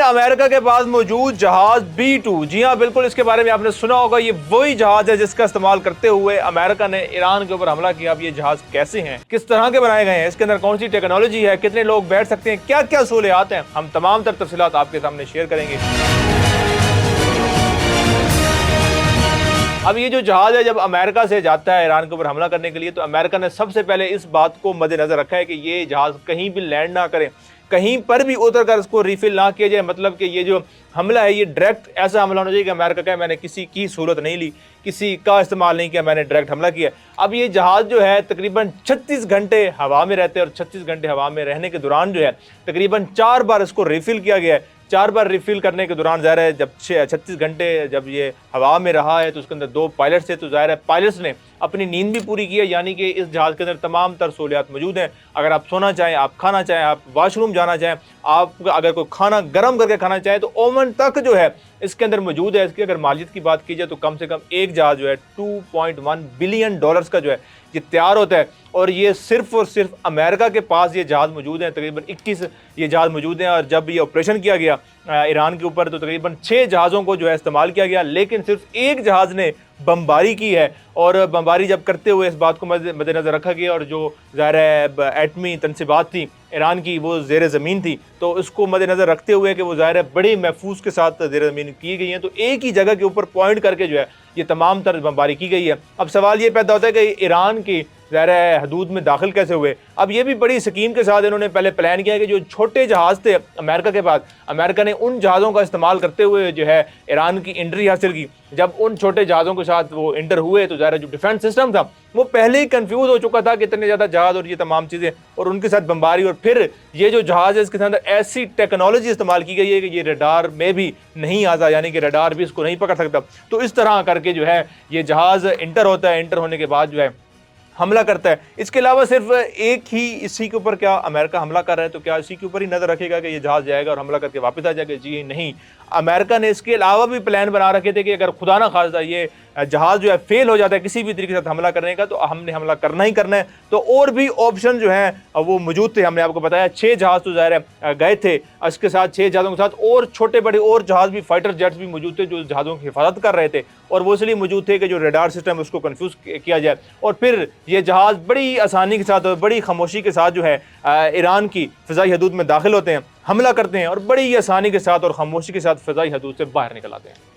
America के पास मौजूद जहाज B-2, जी हाँ बिल्कुल, इसके बारे में आपने सुना होगा। ये वही जहाज है जिसका इस्तेमाल करते हुए अमेरिका ने ईरान के ऊपर हमला किया। अब ये जहाज कैसे हैं, किस तरह के बनाए गए हैं, इसके अंदर कौन सी टेक्नोलॉजी है, कितने लोग बैठ सकते हैं, क्या क्या सहूलियात हैं, हम तमाम तर तफसीलात आपके सामने शेयर करेंगे। अब ये जो जहाज है जब अमेरिका से जाता है ईरान के ऊपर हमला करने के लिए, तो अमेरिका ने सबसे पहले इस बात को मद्देनजर रखा है कि ये जहाज कहीं भी लैंड ना करे, कहीं पर भी उतर कर इसको रिफिल ना किया जाए। मतलब कि ये जो हमला है ये डायरेक्ट ऐसा हमला होना चाहिए कि अमेरिका का मैंने किसी की सहूलत नहीं ली, किसी का इस्तेमाल नहीं किया, मैंने डायरेक्ट हमला किया। अब ये जहाज जो है तकरीबन 36 घंटे हवा में रहते हैं और 36 घंटे हवा में रहने के दौरान जो है तकरीबन 4 बार इसको रिफिल किया गया है। 4 बार रिफिल करने के दौरान ज़ाहिर है जब 36 घंटे जब ये हवा में रहा है तो उसके अंदर 2 पायलट्स थे, तो ज़ाहिर है पायलट्स ने अपनी नींद भी पूरी की है। यानी कि इस जहाज़ के अंदर तमाम तर सहूलियात मौजूद हैं। अगर आप सोना चाहें, आप खाना चाहें, आप वाशरूम जाना चाहें, आप अगर कोई खाना गर्म करके खाना चाहें तो ओवन तक जो है इसके अंदर मौजूद है। इसकी अगर मालियत की बात की जाए तो कम से कम एक जहाज़ जो है $2.1 बिलियन का जो है ये तैयार होता है। और ये सिर्फ और सिर्फ अमेरिका के पास ये जहाज़ मौजूद हैं। तकरीबन 21 ये जहाज़ मौजूद हैं। और जब ये ऑपरेशन किया गया ईरान के ऊपर तो तकरीबन 6 जहाज़ों को जो है इस्तेमाल किया गया, लेकिन सिर्फ एक जहाज़ ने बमबारी की है। और बमबारी जब करते हुए इस बात को मद्देनज़र रखा गया और जो ज़ाहिर है एटमी तनसीबात थी ईरान की वो ज़ेर ज़मीन थी, तो उसको मद्देनज़र रखते हुए कि वो ज़ाहिर है बड़ी महफूज के साथ ज़ेर ज़मीन की गई हैं, तो एक ही जगह के ऊपर पॉइंट करके जो है ये तमाम तर बमबारी की गई है। अब सवाल ये पैदा होता है कि ईरान की ज़ाहिर है हदूद में दाखिल कैसे हुए। अब ये भी बड़ी स्कीम के साथ इन्होंने पहले प्लान किया कि जो छोटे जहाज़ थे अमेरिका के पास, अमेरिका ने उन जहाज़ों का इस्तेमाल करते हुए जो है ईरान की एंट्री हासिल की। जब उन छोटे जहाज़ों के साथ वो इंटर हुए तो ज़ाहिर जो डिफेंस सिस्टम था वो पहले ही कंफ्यूज हो चुका था कि इतने ज़्यादा जहाज़ और ये तमाम चीज़ें और उनके साथ बमबारी। और फिर ये जो जहाज़ है इसके अंदर ऐसी टेक्नोलॉजी इस्तेमाल की गई है कि ये रडार में भी नहीं आता, यानी कि रडार भी इसको नहीं पकड़ सकता। तो इस तरह करके जो है ये जहाज़ इंटर होता है, इंटर होने के बाद जो है हमला करता है। इसके अलावा सिर्फ एक ही इसी के ऊपर क्या अमेरिका हमला कर रहा है तो क्या इसी के ऊपर ही नज़र रखेगा कि ये जहाज़ जाएगा और हमला करके वापस आ जाएगा? जी नहीं, अमेरिका ने इसके अलावा भी प्लान बना रखे थे कि अगर खुदा ना खास्ता ये जहाज़ जो है फेल हो जाता है किसी भी तरीके से हमला करने का, तो हमने हमला करना ही करना है। तो और भी ऑप्शन जो हैं वो मौजूद थे। हमने आपको बताया 6 जहाज़ तो ज़ाहिर है गए थे, इसके साथ 6 जहाज़ों के साथ और छोटे बड़े और जहाज़ भी, फाइटर जेट्स भी मौजूद थे जो जहाज़ों की हिफाजत कर रहे थे। और वो इसलिए मौजूद थे कि जो रडार सिस्टम उसको कन्फ्यूज़ किया जाए। और फिर ये जहाज़ बड़ी आसानी के साथ और बड़ी खामोशी के साथ जो है ईरान की फ़िज़ाई हदूद में दाखिल होते हैं, हमला करते हैं और बड़ी आसानी के साथ और खामोशी के साथ फ़िज़ाई हदूद से बाहर निकल आते हैं।